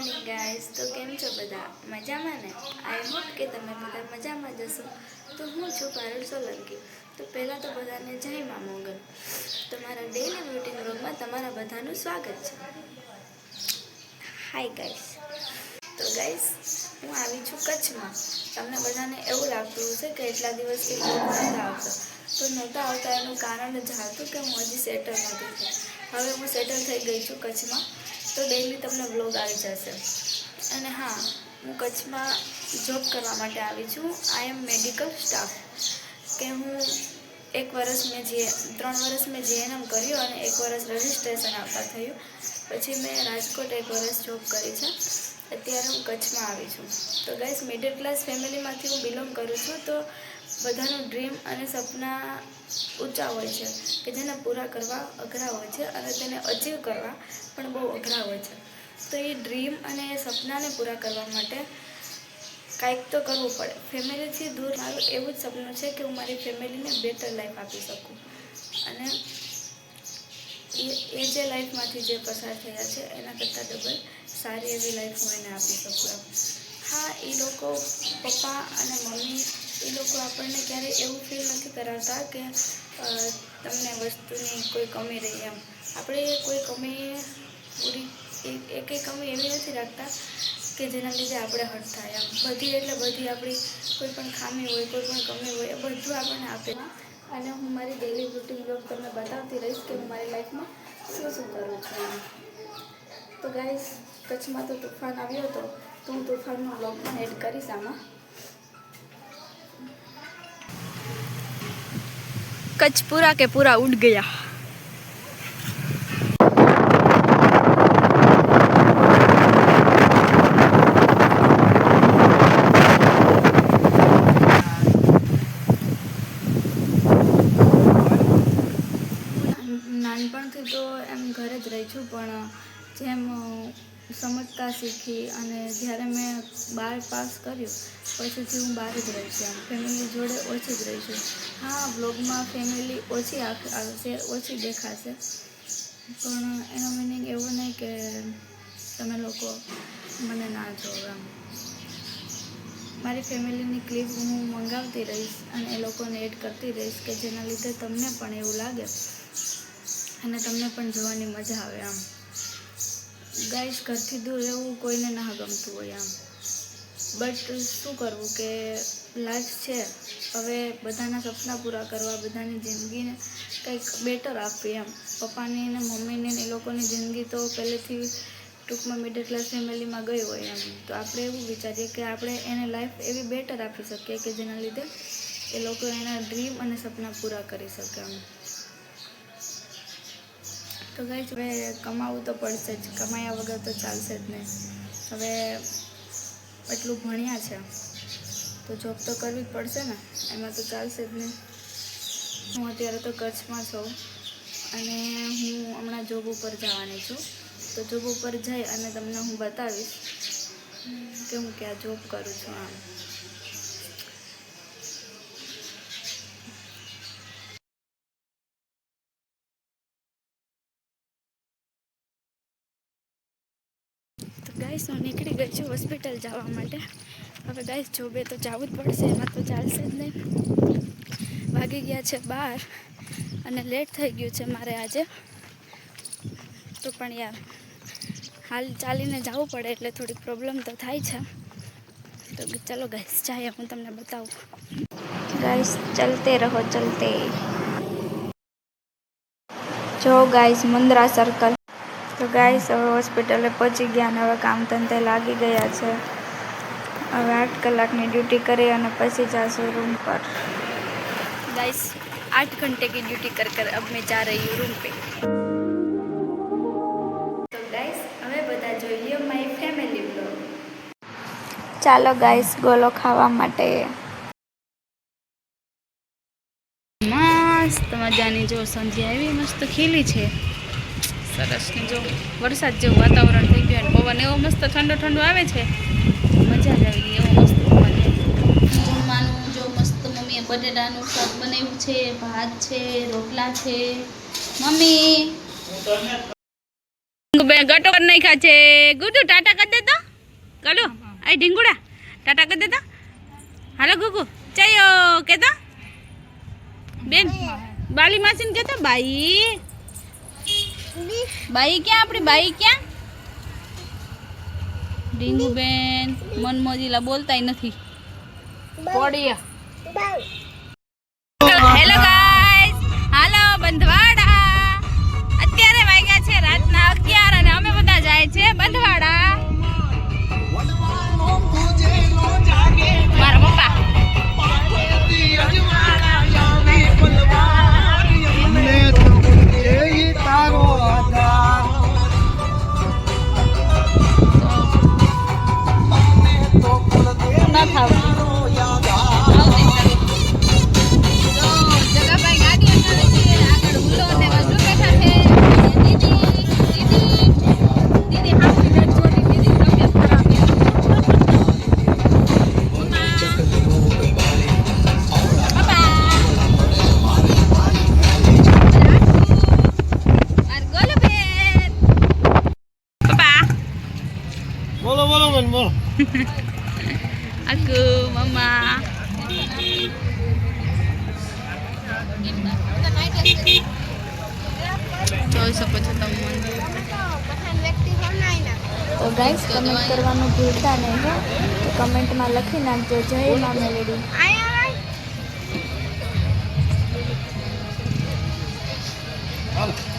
Morning guys, તો કેમ છો બધા? મજામાં ને? આઈ હોપ કે તમે બધા મજામાં જશો. તો હું છું પારુલ સોલંકી. તો પહેલાં તો બધાને જય મા મોગલ. તમારા ડેલી રૂટીન વ્લોગમાં તમારા બધાનું સ્વાગત છે. Hi guys. તો ગાઈસ, હું આવી છું કચ્છમાં. તમને બધાને એવું લાગતું હશે કે એટલા દિવસથી વ્લોગ નહોતા આવતા. તો નહોતા આવતા એનું કારણ જ હતું કે હું હજી સેટલ નથી થઈ. હવે હું સેટલ થઈ ગઈ છું કચ્છમાં. તો ડેઈલી તમને વ્લોગ આવી જશે. અને હા, હું કચ્છમાં જોબ કરવા માટે આવી છું. આઈ એમ મેડિકલ સ્ટાફ. કે હું 3 વર્ષ મેં જીએનએમ કર્યું અને 1 વર્ષ રજિસ્ટ્રેશન આપવા થયું. પછી મેં રાજકોટ 1 વર્ષ જોબ કરી છે. અત્યારે હું કચ્છમાં આવી છું. તો ગાઈસ, મિડલ ક્લાસ ફેમિલીમાંથી હું બિલોંગ કરું છું. તો બધાનું ડ્રીમ અને સપના ઊંચા હોય છે કે જેને પૂરા કરવા અઘરા હોય છે અને તેને અચીવ કરવા પણ બહુ અઘરા હોય છે. તો એ ડ્રીમ અને એ સપનાને પૂરા કરવા માટે કાંઈક તો કરવું પડે. ફેમિલીથી દૂર મારું એવું જ સપનું છે કે હું મારી ફેમિલીને બેટર લાઈફ આપી શકું. અને એ જે લાઈફમાંથી જે પસાર થયા છે એના કરતાં ડબલ સારી એવી લાઈફ હું એને આપી શકું. હા, એ લોકો પપ્પા અને મમ્મી એ લોકો આપણને ક્યારેય એવું ફીલ નથી કરાવતા કે તમને વસ્તુની કોઈ કમી રહી એમ. આપણે કોઈ કમી પૂરી કંઈ કમી એવી નથી રાખતા કે જેના લીધે આપણે હર્ટ થાય એમ. બધી આપણી કોઈ પણ ખામી હોય, કોઈ પણ કમી હોય, એ બધું આપણને આપે. અને હું મારી ડેલી રૂટીન બ્લોગ તમને બતાવતી રહીશ કે હું મારી લાઈફમાં શું કરું છું એમ. તો ગાઈસ, કચ્છમાં તો તુફાન આવ્યો હતો. તો હું તુફાનનો બ્લોગ પણ એડ કરીશ આમાં. કચ્છ પૂરા કે પૂરા ઉડ ગયા. નાનપણથી તો એમ ઘરે જ રહી છું, પણ જેમ સમજતા શીખી અને જ્યારે મેં 12 પાસ કર્યું પછીથી હું બહાર જ રહી છું. એમ ફેમિલી જોડે ઓછી જ રહી છું. હા, બ્લોગમાં ફેમિલી ઓછી આવશે, ઓછી દેખાશે, પણ એનો મિનિંગ એવું નહીં કે તમે લોકો મને ના જોવો એમ. મારી ફેમિલીની ક્લિપ હું મંગાવતી રહીશ અને એ લોકોને એડ કરતી રહીશ કે જેના લીધે તમને પણ એવું લાગે અને તમને પણ જોવાની મજા આવે આમ. ગાઈસ, ઘરથી દૂર રહેવું કોઈને ના ગમતું હોય આમ. બટ શું કરવું કે લાઈફ છે. હવે બધાના સપના પૂરા કરવા, બધાની જિંદગીને કંઈક બેટર આપવી એમ. પપ્પાની ને મમ્મીની એ લોકોની જિંદગી તો પહેલેથી ટૂંકમાં મિડલ ક્લાસ ફેમિલીમાં ગઈ હોય એમ. તો આપણે એવું વિચારીએ કે આપણે એને લાઈફ એવી બેટર આપી શકીએ કે જેના લીધે એ લોકો એના ડ્રીમ અને સપના પૂરા કરી શકે એમ. તો ગાઈસ, હવે કમાવું તો પડશે જ. કમાયા વગર તો ચાલશે જ નહીં. હવે એટલું ભણ્યા છે તો જોબ તો કરવી જ પડશે ને, એમાં તો ચાલશે જ નહીં. હું અત્યારે તો કચ્છમાં છું અને હું હમણાં જોબ ઉપર જવાની છું. તો જોબ ઉપર જઈ અને તમને હું બતાવીશ કે હું ક્યાં જોબ કરું છું આમ. તો ગાઈસ, હું નીકળી ગઈ છું હોસ્પિટલ જવા માટે. હવે ગાઈસ, જોબે તો જવું જ પડશે, એમાં તો ચાલશે જ નહીં. વાગી ગયા છે 12 અને લેટ થઈ ગયું છે મારે આજે. તો પણ યાર, હાલ ચાલીને જવું પડે એટલે થોડીક પ્રોબ્લેમ તો થાય છે. તો ચલો ગાઈસ, ચાલો હું તમને બતાવું. ગાઈસ, ચલતે રહો ચલતે. જો ગાઈસ, મુન્દ્રા સર્કલ. તો ગાઈસ, હવે હોસ્પિટલે પહોંચી ગયા અને હવે કામ ધંધે લાગી ગયા છે. હવે 8 કલાકની ડ્यूटी કરી અને પછી જાશું रूम पर. गाइस, 8 घंटे की ड्यूटी कर कर अब मैं जा रही हूँ रूम पे. તો ગાઈસ, હવે બધા જોઈએ મારી ફેમિલી બ્લોગ. ચાલો ગાઈસ, ગોલો ખાવા માટે. મસ્ત મજાની જો સંધ્યા એવી મસ્ત ખીલી છે. સરસ ને જો વરસાદ જેવું વાતાવરણ થઈ ગયું અને પવન એવો મસ્ત ઠંડો ઠંડો આવે છે. મજા જ આવી ગઈ. એવો મસ્ત પવન છે. જમવાનું જો મસ્ત મમ્મીએ બટેટાનું શાક બનાવ્યું છે, ભાત છે, રોટલા છે. મમ્મી ગટો કરી નાખ્યા છે. ગુડુ ટાટા કરી દે તો. કડો આ ઢીંગુડા ટાટા કરી દેતા હાલો ગુગુ ચાયો કેતા બેન બાલી માસીને કેતા બાઈ બાઈ ક્યાં આપણી બાઈ ક્યાં ઢીંગુ બેન મન મોજીલા બોલતાય નથી હેલો ગાઈસ હાલો બંધવાડા અત્યારે વાગ્યા છે રાતના 11 અને અમે બધા જાય છે બંધવાડા મારા પપ્પા ના થાવ aku mama જોઈ શકો છો તમે તો ગાઈસ કમેન્ટ કરવાનું ભૂલતા નહીં હો તો કમેન્ટમાં લખી નાખજો જય મા મેલડી હાલો